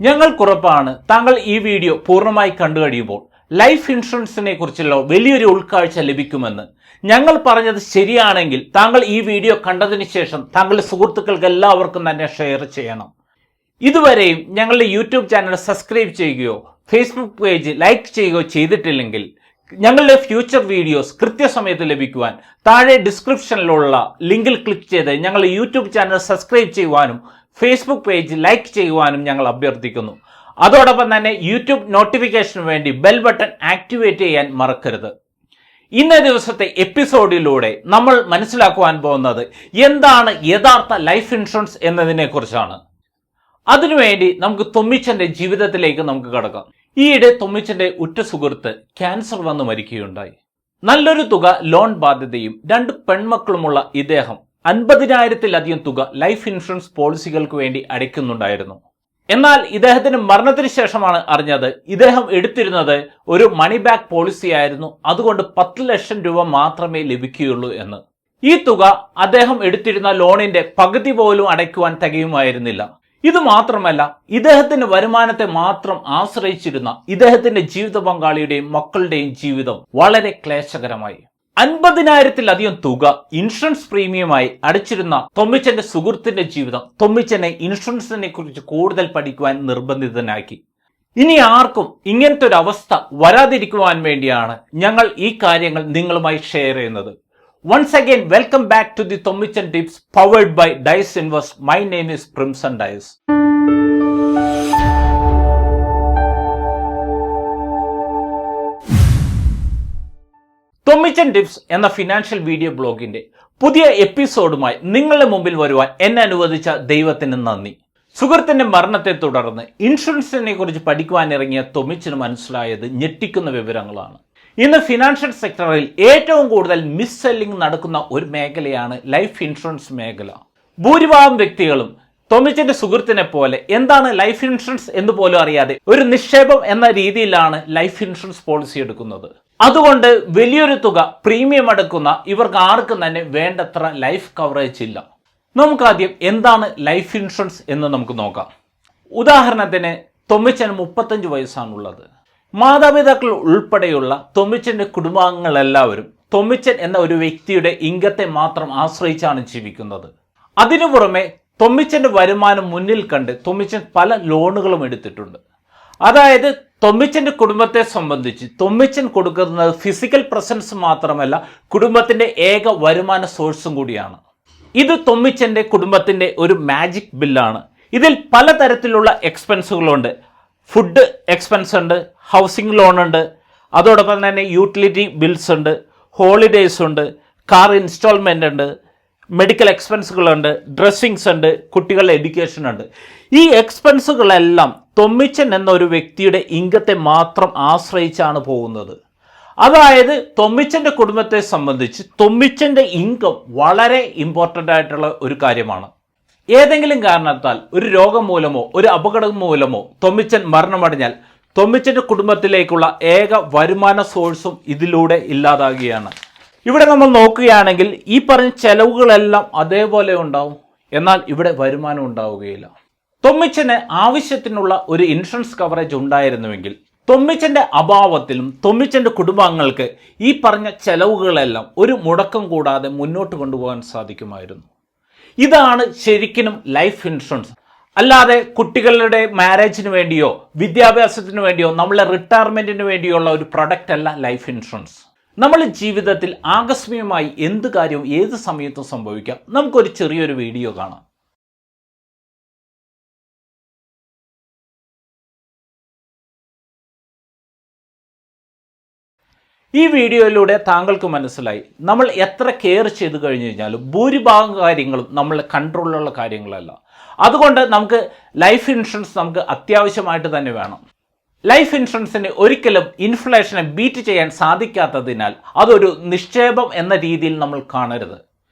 ഞങ്ങൾക്കുറപ്പാണ് താങ്കൾ ഈ വീഡിയോ പൂർണ്ണമായി കണ്ടു കഴിയുമ്പോൾ ലൈഫ് ഇൻഷുറൻസിനെ കുറിച്ചുള്ള വലിയൊരു ഉൾക്കാഴ്ച ലഭിക്കുമെന്ന്. ഞങ്ങൾ പറഞ്ഞത് ശരിയാണെങ്കിൽ താങ്കൾ ഈ വീഡിയോ കണ്ടതിന് ശേഷം താങ്കളുടെ സുഹൃത്തുക്കൾക്ക് എല്ലാവർക്കും തന്നെ ഷെയർ ചെയ്യണം. ഇതുവരെയും ഞങ്ങളുടെ യൂട്യൂബ് ചാനൽ സബ്സ്ക്രൈബ് ചെയ്യുകയോ ഫേസ്ബുക്ക് പേജ് ലൈക്ക് ചെയ്യുകയോ ചെയ്തിട്ടില്ലെങ്കിൽ ഞങ്ങളുടെ ഫ്യൂച്ചർ വീഡിയോസ് കൃത്യസമയത്ത് ലഭിക്കുവാൻ താഴെ ഡിസ്ക്രിപ്ഷനിലുള്ള ലിങ്കിൽ ക്ലിക്ക് ചെയ്ത് ഞങ്ങളുടെ യൂട്യൂബ് ചാനൽ സബ്സ്ക്രൈബ് ചെയ്യുവാനും ഫേസ്ബുക്ക് പേജ് ലൈക്ക് ചെയ്യുവാനും ഞങ്ങൾ അഭ്യർത്ഥിക്കുന്നു. അതോടൊപ്പം തന്നെ യൂട്യൂബ് നോട്ടിഫിക്കേഷന് വേണ്ടി ബെൽ ബട്ടൺ ആക്ടിവേറ്റ് ചെയ്യാൻ മറക്കരുത്. ഇന്നേ ദിവസത്തെ എപ്പിസോഡിലൂടെ നമ്മൾ മനസ്സിലാക്കുവാൻ പോകുന്നത് എന്താണ് യഥാർത്ഥ ലൈഫ് ഇൻഷുറൻസ് എന്നതിനെ കുറിച്ചാണ്. അതിനുവേണ്ടി നമുക്ക് തൊമ്മിച്ചന്റെ ജീവിതത്തിലേക്ക് നമുക്ക് കടക്കാം. ഈയിടെ തൊമ്മിച്ചന്റെ ഉറ്റ സുഹൃത്ത് ക്യാൻസർ വന്ന് മരിക്കുകയുണ്ടായി. നല്ലൊരു തുക ലോൺ ബാധ്യതയും 2 പെൺമക്കളുമുള്ള ഇദ്ദേഹം 50,000-ലധികം തുക ലൈഫ് ഇൻഷുറൻസ് പോളിസികൾക്ക് വേണ്ടി അടയ്ക്കുന്നുണ്ടായിരുന്നു. എന്നാൽ ഇദ്ദേഹത്തിന് മരണത്തിന് ശേഷമാണ് അറിഞ്ഞത് ഇദ്ദേഹം എടുത്തിരുന്നത് ഒരു മണി ബാക്ക് പോളിസി ആയിരുന്നു, അതുകൊണ്ട് 10 ലക്ഷം രൂപ മാത്രമേ ലഭിക്കുകയുള്ളൂ എന്ന്. ഈ തുക അദ്ദേഹം എടുത്തിരുന്ന ലോണിന്റെ പകുതി പോലും അടയ്ക്കുവാൻ തികയുമായിരുന്നില്ല. ഇത് മാത്രമല്ല, ഇദ്ദേഹത്തിന്റെ വരുമാനത്തെ മാത്രം ആശ്രയിച്ചിരുന്ന ഇദ്ദേഹത്തിന്റെ ജീവിത പങ്കാളിയുടെയും മക്കളുടെയും ജീവിതം വളരെ ക്ലേശകരമായി. 50,000-ലധികം തുക ഇൻഷുറൻസ് പ്രീമിയമായി അടച്ചിരുന്ന തൊമ്മിച്ചന്റെ സുഹൃത്തിന്റെ ജീവിതം തൊമ്മിച്ചനെ ഇൻഷുറൻസിനെ കുറിച്ച് കൂടുതൽ പഠിക്കുവാൻ നിർബന്ധിതനാക്കി. ഇനി ആർക്കും ഇങ്ങനത്തെ ഒരു അവസ്ഥ വരാതിരിക്കുവാൻ വേണ്ടിയാണ് ഞങ്ങൾ ഈ കാര്യങ്ങൾ നിങ്ങളുമായി ഷെയർ ചെയ്യുന്നത്. Once again, welcome back to the Thommichan Tips powered by Dice Invest. My name is Crimson Dice. Thommichan Tips എന്ന ഫിനാൻഷ്യൽ വീഡിയോ ബ്ലോഗിന്റെ പുതിയ എപ്പിസോഡുമായി നിങ്ങളുടെ മുമ്പിൽ വരുവാൻ എന്നെ അനുവദിച്ച ദൈവത്തിന് നന്ദി. സുഹൃത്തിന്റെ മരണത്തെ തുടർന്ന് ഇൻഷുറൻസിനെ കുറിച്ച് പഠിക്കുവാൻ ഇറങ്ങിയ തൊമ്മിച്ചന് മനസ്സിലായത് ഞെട്ടിക്കുന്ന വിവരങ്ങളാണ്. ഇന്ന് ഫിനാൻഷ്യൽ സെക്ടറിൽ ഏറ്റവും കൂടുതൽ മിസ് സെല്ലിംഗ് നടക്കുന്ന ഒരു മേഖലയാണ് ലൈഫ് ഇൻഷുറൻസ് മേഖല. ഭൂരിഭാഗം വ്യക്തികളും തൊമ്മിച്ചന്റെ സുഹൃത്തിനെ പോലെ എന്താണ് ലൈഫ് ഇൻഷുറൻസ് എന്ന് പോലും അറിയാതെ ഒരു നിക്ഷേപം എന്ന രീതിയിലാണ് ലൈഫ് ഇൻഷുറൻസ് പോളിസി എടുക്കുന്നത്. അതുകൊണ്ട് വലിയൊരു തുക പ്രീമിയം അടക്കുന്ന ഇവർക്ക് ആർക്കും തന്നെ വേണ്ടത്ര ലൈഫ് കവറേജ് ഇല്ല. നമുക്കാദ്യം എന്താണ് ലൈഫ് ഇൻഷുറൻസ് എന്ന് നമുക്ക് നോക്കാം. ഉദാഹരണത്തിന് തൊമ്മിച്ചന് 35 വയസ്സാണുള്ളത്. മാതാപിതാക്കൾ ഉൾപ്പെടെയുള്ള തൊമ്മിച്ചന്റെ കുടുംബാംഗങ്ങളെല്ലാവരും തൊമ്മിച്ചൻ എന്ന ഒരു വ്യക്തിയുടെ ഇംഗത്തെ മാത്രം ആശ്രയിച്ചാണ് ജീവിക്കുന്നത്. അതിനു പുറമെ തൊമ്മിച്ചന്റെ വരുമാനം മുന്നിൽ കണ്ട് തൊമ്മിച്ചൻ പല ലോണുകളും എടുത്തിട്ടുണ്ട്. അതായത് തൊമ്മിച്ചന്റെ കുടുംബത്തെ സംബന്ധിച്ച് തൊമ്മിച്ചൻ കൊടുക്കുന്നത് ഫിസിക്കൽ പ്രസൻസ് മാത്രമല്ല, കുടുംബത്തിന്റെ ഏക വരുമാന സോഴ്സും കൂടിയാണ്. ഇത് തൊമ്മിച്ചന്റെ കുടുംബത്തിന്റെ ഒരു മാജിക് ബില്ലാണ്. ഇതിൽ പലതരത്തിലുള്ള എക്സ്പെൻസുകളുണ്ട്. ഫുഡ് എക്സ്പെൻസ് ഉണ്ട്, ഹൗസിംഗ് ലോൺ ഉണ്ട്, അതോടൊപ്പം തന്നെ യൂട്ടിലിറ്റി ബിൽസ് ഉണ്ട്, ഹോളിഡേയ്സ് ഉണ്ട്, കാർ ഇൻസ്റ്റാൾമെൻ്റ് ഉണ്ട്, മെഡിക്കൽ എക്സ്പെൻസുകളുണ്ട്, ഡ്രസ്സിങ്സ് ഉണ്ട്, കുട്ടികളുടെ എഡ്യൂക്കേഷൻ ഉണ്ട്. ഈ എക്സ്പെൻസുകളെല്ലാം തൊമ്മിച്ചൻ എന്ന ഒരു വ്യക്തിയുടെ ഇംഗത്തെ മാത്രം ആശ്രയിച്ചാണ് പോകുന്നത്. അതായത് തൊമ്മിച്ചൻ്റെ കുടുംബത്തെ സംബന്ധിച്ച് തൊമ്മിച്ചൻ്റെ ഇൻകം വളരെ ഇമ്പോർട്ടൻ്റ് ആയിട്ടുള്ള ഒരു കാര്യമാണ്. ഏതെങ്കിലും കാരണത്താൽ ഒരു രോഗം മൂലമോ ഒരു അപകടം മൂലമോ തൊമ്മിച്ചൻ മരണമടഞ്ഞാൽ തൊമ്മിച്ചൻ്റെ കുടുംബത്തിലേക്കുള്ള ഏക വരുമാന സോഴ്സും ഇതിലൂടെ ഇല്ലാതാകുകയാണ്. ഇവിടെ നമ്മൾ നോക്കുകയാണെങ്കിൽ ഈ പറഞ്ഞ ചെലവുകളെല്ലാം അതേപോലെ ഉണ്ടാവും, എന്നാൽ ഇവിടെ വരുമാനം ഉണ്ടാവുകയില്ല. തൊമ്മിച്ചന് ആവശ്യത്തിനുള്ള ഒരു ഇൻഷുറൻസ് കവറേജ് ഉണ്ടായിരുന്നുവെങ്കിൽ തൊമ്മിച്ചൻ്റെ അഭാവത്തിലും തൊമ്മിച്ചൻ്റെ കുടുംബാംഗങ്ങൾക്ക് ഈ പറഞ്ഞ ചെലവുകളെല്ലാം ഒരു മുടക്കം കൂടാതെ മുന്നോട്ട് കൊണ്ടുപോകാൻ സാധിക്കുമായിരുന്നു. ഇതാണ് ശരിക്കും ലൈഫ് ഇൻഷുറൻസ്. അല്ലാതെ കുട്ടികളുടെ മാരേജിന് വേണ്ടിയോ വിദ്യാഭ്യാസത്തിന് വേണ്ടിയോ നമ്മളെ റിട്ടയർമെൻറ്റിന് വേണ്ടിയുള്ള ഒരു പ്രൊഡക്റ്റ് അല്ല ലൈഫ് ഇൻഷുറൻസ്. നമ്മൾ ജീവിതത്തിൽ ആകസ്മികമായി എന്ത് കാര്യവും ഏത് സമയത്തും സംഭവിക്കാം. നമുക്കൊരു ചെറിയൊരു വീഡിയോ കാണാം. ഈ വീഡിയോയിലൂടെ താങ്കൾക്ക് മനസ്സിലായി നമ്മൾ എത്ര കെയർ ചെയ്ത് കഴിഞ്ഞു കഴിഞ്ഞാലും ഭൂരിഭാഗം കാര്യങ്ങളും നമ്മളെ കൺട്രോളിലുള്ള കാര്യങ്ങളല്ല. അതുകൊണ്ട് നമുക്ക് ലൈഫ് ഇൻഷുറൻസ് നമുക്ക് അത്യാവശ്യമായിട്ട് തന്നെ വേണം. ലൈഫ് ഇൻഷുറൻസിന് ഒരിക്കലും ഇൻഫ്ലേഷനെ ബീറ്റ് ചെയ്യാൻ സാധിക്കാത്തതിനാൽ അതൊരു നിക്ഷേപം എന്ന രീതിയിൽ നമ്മൾ കാണരുത്.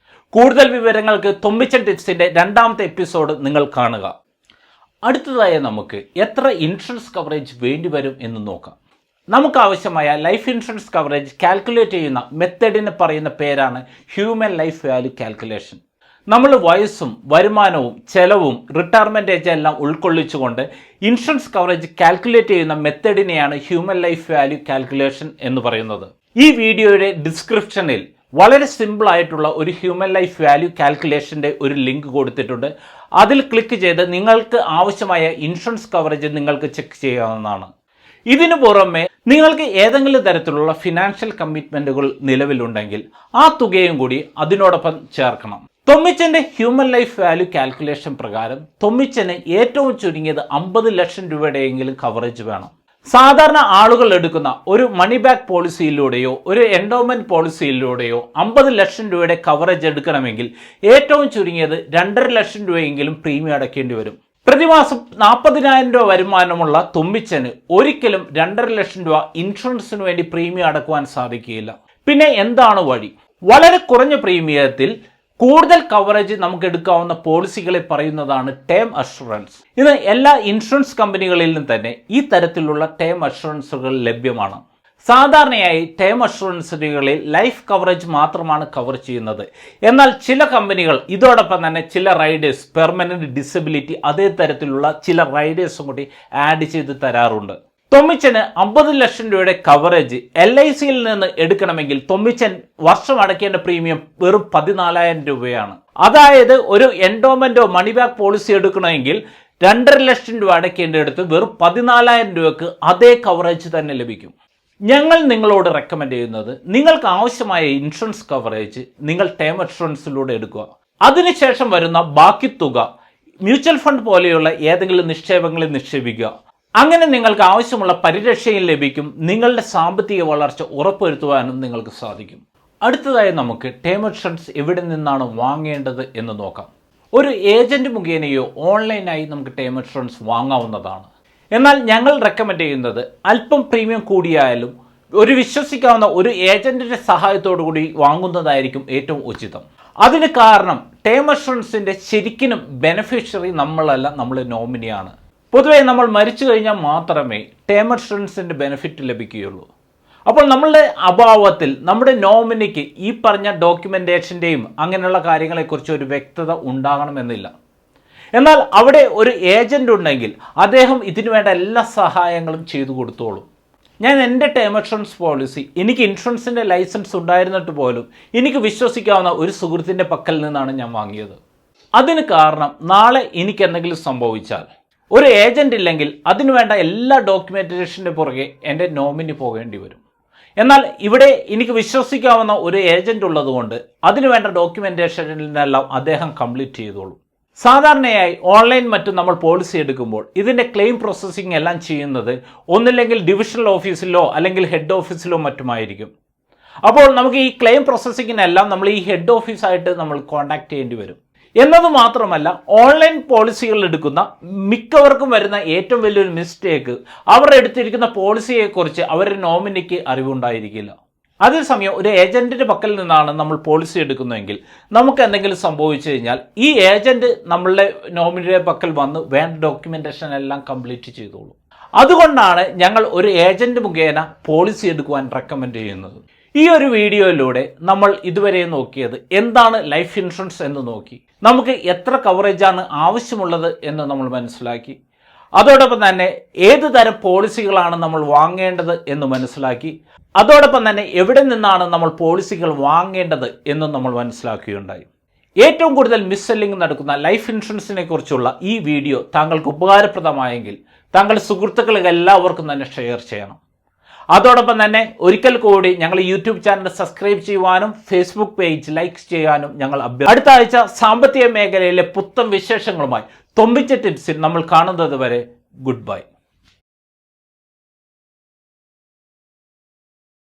കൂടുതൽ വിവരങ്ങൾക്ക് തൊമ്മിച്ചൻ ടിപ്സിൻ്റെ 2ാമത്തെ എപ്പിസോഡ് നിങ്ങൾ കാണുക. അടുത്തതായി നമുക്ക് എത്ര ഇൻഷുറൻസ് കവറേജ് വേണ്ടിവരും എന്ന് നോക്കാം. നമുക്കാവശ്യമായ ലൈഫ് ഇൻഷുറൻസ് കവറേജ് കാൽക്കുലേറ്റ് ചെയ്യുന്ന മെത്തേഡിന് പറയുന്ന പേരാണ് ഹ്യൂമൻ ലൈഫ് വാല്യൂ കാൽക്കുലേഷൻ. നമ്മൾ വയസ്സും വരുമാനവും ചെലവും റിട്ടയർമെന്റ് ഏജ് എല്ലാം ഉൾക്കൊള്ളിച്ചുകൊണ്ട് ഇൻഷുറൻസ് കവറേജ് കാൽക്കുലേറ്റ് ചെയ്യുന്ന മെത്തഡിനെയാണ് ഹ്യൂമൻ ലൈഫ് വാല്യൂ കാൽക്കുലേഷൻ എന്ന് പറയുന്നത്. ഈ വീഡിയോയുടെ ഡിസ്ക്രിപ്ഷനിൽ വളരെ സിമ്പിൾ ആയിട്ടുള്ള ഒരു ഹ്യൂമൻ ലൈഫ് വാല്യൂ കാൽക്കുലേഷന്റെ ഒരു ലിങ്ക് കൊടുത്തിട്ടുണ്ട്. അതിൽ ക്ലിക്ക് ചെയ്ത് നിങ്ങൾക്ക് ആവശ്യമായ ഇൻഷുറൻസ് കവറേജ് നിങ്ങൾക്ക് ചെക്ക് ചെയ്യാവുന്നതാണ്. ഇതിനു പുറമെ നിങ്ങൾക്ക് ഏതെങ്കിലും തരത്തിലുള്ള ഫിനാൻഷ്യൽ കമ്മിറ്റ്മെന്റുകൾ നിലവിലുണ്ടെങ്കിൽ ആ തുകയും കൂടി അതിനോടൊപ്പം ചേർക്കണം. തൊമ്മിച്ചന്റെ ഹ്യൂമൻ ലൈഫ് വാല്യൂ കാൽക്കുലേഷൻ പ്രകാരം തൊമ്മിച്ചന് ഏറ്റവും ചുരുങ്ങിയത് 50 ലക്ഷം രൂപയുടെയെങ്കിലും കവറേജ് വേണം. സാധാരണ ആളുകൾ എടുക്കുന്ന ഒരു മണി ബാക്ക് പോളിസിയിലൂടെയോ ഒരു എൻഡോമെന്റ് പോളിസിയിലൂടെയോ 50 ലക്ഷം രൂപയുടെ കവറേജ് എടുക്കണമെങ്കിൽ ഏറ്റവും ചുരുങ്ങിയത് 2.5 ലക്ഷം രൂപയെങ്കിലും പ്രീമിയം അടയ്ക്കേണ്ടി വരും. പ്രതിമാസം 40,000 രൂപ വരുമാനമുള്ള തുമ്മിച്ചന് ഒരിക്കലും 2.5 ലക്ഷം രൂപ ഇൻഷുറൻസിന് വേണ്ടി പ്രീമിയം അടക്കുവാൻ സാധിക്കുകയില്ല. പിന്നെ എന്താണ് വഴി? വളരെ കുറഞ്ഞ പ്രീമിയത്തിൽ കൂടുതൽ കവറേജ് നമുക്ക് എടുക്കാവുന്ന പോളിസികളെ പറയുന്നതാണ് ടേം അഷുറൻസ്. ഇന്ന് എല്ലാ ഇൻഷുറൻസ് കമ്പനികളിലും തന്നെ ഈ തരത്തിലുള്ള ടേം അഷുറൻസുകൾ ലഭ്യമാണ്. സാധാരണയായി ടേം അഷുറൻസുകളിൽ ലൈഫ് കവറേജ് മാത്രമാണ് കവർ ചെയ്യുന്നത്. എന്നാൽ ചില കമ്പനികൾ ഇതോടൊപ്പം തന്നെ ചില റൈഡേഴ്സ്, പെർമനന്റ് ഡിസബിലിറ്റി, അതേ തരത്തിലുള്ള ചില റൈഡേഴ്സും കൂടി ആഡ് ചെയ്ത് തരാറുണ്ട്. തൊമ്മിച്ചന് 50 ലക്ഷം രൂപയുടെ കവറേജ് LICയിൽ നിന്ന് എടുക്കണമെങ്കിൽ തൊമ്മിച്ചൻ വർഷം അടയ്ക്കേണ്ട പ്രീമിയം വെറും 14,000 രൂപയാണ്. അതായത് ഒരു എൻഡോമെന്റോ മണി ബാക്ക് പോളിസി എടുക്കണമെങ്കിൽ 2.5 ലക്ഷം രൂപ അടയ്ക്കേണ്ടടുത്ത് വെറും 14,000 രൂപയ്ക്ക് അതേ കവറേജ് തന്നെ ലഭിക്കും. ഞങ്ങൾ നിങ്ങളോട് റെക്കമെൻഡ് ചെയ്യുന്നത് നിങ്ങൾക്ക് ആവശ്യമായ ഇൻഷുറൻസ് കവറേജ് നിങ്ങൾ ടേം ഇൻഷുറൻസിലൂടെ എടുക്കുക. അതിനുശേഷം വരുന്ന ബാക്കി തുക മ്യൂച്വൽ ഫണ്ട് പോലെയുള്ള ഏതെങ്കിലും നിക്ഷേപങ്ങളിൽ നിക്ഷേപിക്കുക. അങ്ങനെ നിങ്ങൾക്ക് ആവശ്യമുള്ള പരിരക്ഷയും ലഭിക്കും. നിങ്ങളുടെ സാമ്പത്തിക വളർച്ച ഉറപ്പുവരുത്തുവാനും നിങ്ങൾക്ക് സാധിക്കും. അടുത്തതായി നമുക്ക് ടേം ഇൻഷുറൻസ് എവിടെ നിന്നാണ് വാങ്ങേണ്ടത് എന്ന് നോക്കാം. ഒരു ഏജന്റ് മുഖേനയോ ഓൺലൈനായി നമുക്ക് ടേം ഇൻഷുറൻസ് വാങ്ങാവുന്നതാണ്. എന്നാൽ ഞങ്ങൾ റെക്കമെൻഡ് ചെയ്യുന്നത് അല്പം പ്രീമിയം കൂടിയായാലും ഒരു വിശ്വസിക്കാവുന്ന ഒരു ഏജന്റിന്റെ സഹായത്തോടു കൂടി വാങ്ങുന്നതായിരിക്കും ഏറ്റവും ഉചിതം. അതിന് കാരണം ടേം ഇൻഷുറൻസിന്റെ ശരിക്കും ബെനിഫിഷ്യറി നമ്മളല്ല, നമ്മൾ നോമിനിയാണ്. പൊതുവേ നമ്മൾ മരിച്ചു കഴിഞ്ഞാൽ മാത്രമേ ടേം ഇൻഷുറൻസിന്റെ ബെനിഫിറ്റ് ലഭിക്കുകയുള്ളൂ. അപ്പോൾ നമ്മളുടെ അഭാവത്തിൽ നമ്മുടെ നോമിനിക്ക് ഈ പറഞ്ഞ ഡോക്യുമെന്റേഷൻ്റെയും അങ്ങനെയുള്ള കാര്യങ്ങളെക്കുറിച്ച് ഒരു വ്യക്തത ഉണ്ടാകണമെന്നില്ല. എന്നാൽ അവിടെ ഒരു ഏജന്റ് ഉണ്ടെങ്കിൽ അദ്ദേഹം ഇതിനു വേണ്ട എല്ലാ സഹായങ്ങളും ചെയ്തു കൊടുത്തോളും. ഞാൻ എൻ്റെ ടേം ഇൻഷുറൻസ് പോളിസി എനിക്ക് ഇൻഷുറൻസിൻ്റെ ലൈസൻസ് ഉണ്ടായിരുന്നിട്ട് പോലും എനിക്ക് വിശ്വസിക്കാവുന്ന ഒരു സുഹൃത്തിൻ്റെ പക്കൽ നിന്നാണ് ഞാൻ വാങ്ങിയത്. അതിന് കാരണം നാളെ എനിക്ക് എന്തെങ്കിലും സംഭവിച്ചാൽ ഒരു ഏജന്റ് ഇല്ലെങ്കിൽ അതിനു വേണ്ട എല്ലാ ഡോക്യുമെന്റേഷൻ്റെ പുറകെ എൻ്റെ നോമിനി പോകേണ്ടി വരും. എന്നാൽ ഇവിടെ എനിക്ക് വിശ്വസിക്കാവുന്ന ഒരു ഏജന്റ് ഉള്ളതുകൊണ്ട് അതിനു വേണ്ട ഡോക്യുമെന്റേഷനെല്ലാം അദ്ദേഹം കംപ്ലീറ്റ് ചെയ്തോളും. സാധാരണയായി ഓൺലൈൻ മറ്റും നമ്മൾ പോളിസി എടുക്കുമ്പോൾ ഇതിൻ്റെ ക്ലെയിം പ്രോസസ്സിംഗ് എല്ലാം ചെയ്യുന്നത് ഒന്നില്ലെങ്കിൽ ഡിവിഷണൽ ഓഫീസിലോ അല്ലെങ്കിൽ ഹെഡ് ഓഫീസിലോ മറ്റുമായിരിക്കും. അപ്പോൾ നമുക്ക് ഈ ക്ലെയിം പ്രോസസ്സിങ്ങിനെല്ലാം നമ്മൾ ഈ ഹെഡ് ഓഫീസായിട്ട് നമ്മൾ കോൺടാക്ട് ചെയ്യേണ്ടി വരും. എന്നത് മാത്രമല്ല, ഓൺലൈൻ പോളിസികൾ എടുക്കുന്ന മിക്കവർക്കും വരുന്ന ഏറ്റവും വലിയൊരു മിസ്റ്റേക്ക് അവർ എടുത്തിരിക്കുന്ന പോളിസിയെക്കുറിച്ച് അവരുടെ നോമിനിക്ക് അറിവുണ്ടായിരിക്കില്ല. അതേസമയം ഒരു ഏജന്റിന്റെ പക്കൽ നിന്നാണ് നമ്മൾ പോളിസി എടുക്കുന്നതെങ്കിൽ നമുക്ക് എന്തെങ്കിലും സംഭവിച്ചു കഴിഞ്ഞാൽ ഈ ഏജന്റ് നമ്മളുടെ നോമിനിയുടെ പക്കൽ വന്ന് വേണ്ട ഡോക്യുമെന്റേഷൻ എല്ലാം കംപ്ലീറ്റ് ചെയ്തോളൂ. അതുകൊണ്ടാണ് ഞങ്ങൾ ഒരു ഏജന്റ് മുഖേന പോളിസി എടുക്കുവാൻ റെക്കമെൻഡ് ചെയ്യുന്നത്. ഈ ഒരു വീഡിയോയിലൂടെ നമ്മൾ ഇതുവരെ നോക്കിയത് എന്താണ് ലൈഫ് ഇൻഷുറൻസ് എന്ന് നോക്കി, നമുക്ക് എത്ര കവറേജാണ് ആവശ്യമുള്ളത് എന്ന് നമ്മൾ മനസ്സിലാക്കി. അതോടൊപ്പം തന്നെ ഏത് തരം പോളിസികളാണ് നമ്മൾ വാങ്ങേണ്ടത് എന്ന് മനസ്സിലാക്കി. അതോടൊപ്പം തന്നെ എവിടെ നിന്നാണ് നമ്മൾ പോളിസികൾ വാങ്ങേണ്ടത് എന്നും നമ്മൾ മനസ്സിലാക്കുകയുണ്ടായി. ഏറ്റവും കൂടുതൽ മിസ്സെല്ലിംഗ് നടക്കുന്ന ലൈഫ് ഇൻഷുറൻസിനെ കുറിച്ചുള്ള ഈ വീഡിയോ താങ്കൾക്ക് ഉപകാരപ്രദമായെങ്കിൽ താങ്കളുടെ സുഹൃത്തുക്കൾക്ക് എല്ലാവർക്കും തന്നെ ഷെയർ ചെയ്യണം. അതോടൊപ്പം തന്നെ ഒരിക്കൽ കൂടി ഞങ്ങൾ യൂട്യൂബ് ചാനൽ സബ്സ്ക്രൈബ് ചെയ്യുവാനും ഫേസ്ബുക്ക് പേജ് ലൈക്ക് ചെയ്യാനും ഞങ്ങൾ അടുത്ത ആഴ്ച സാമ്പത്തിക മേഖലയിലെ പുത്തൻ വിശേഷങ്ങളുമായി തൊമ്മിച്ച ടിപ്സിൽ നമ്മൾ കാണുന്നത് വരെ ഗുഡ് ബൈ.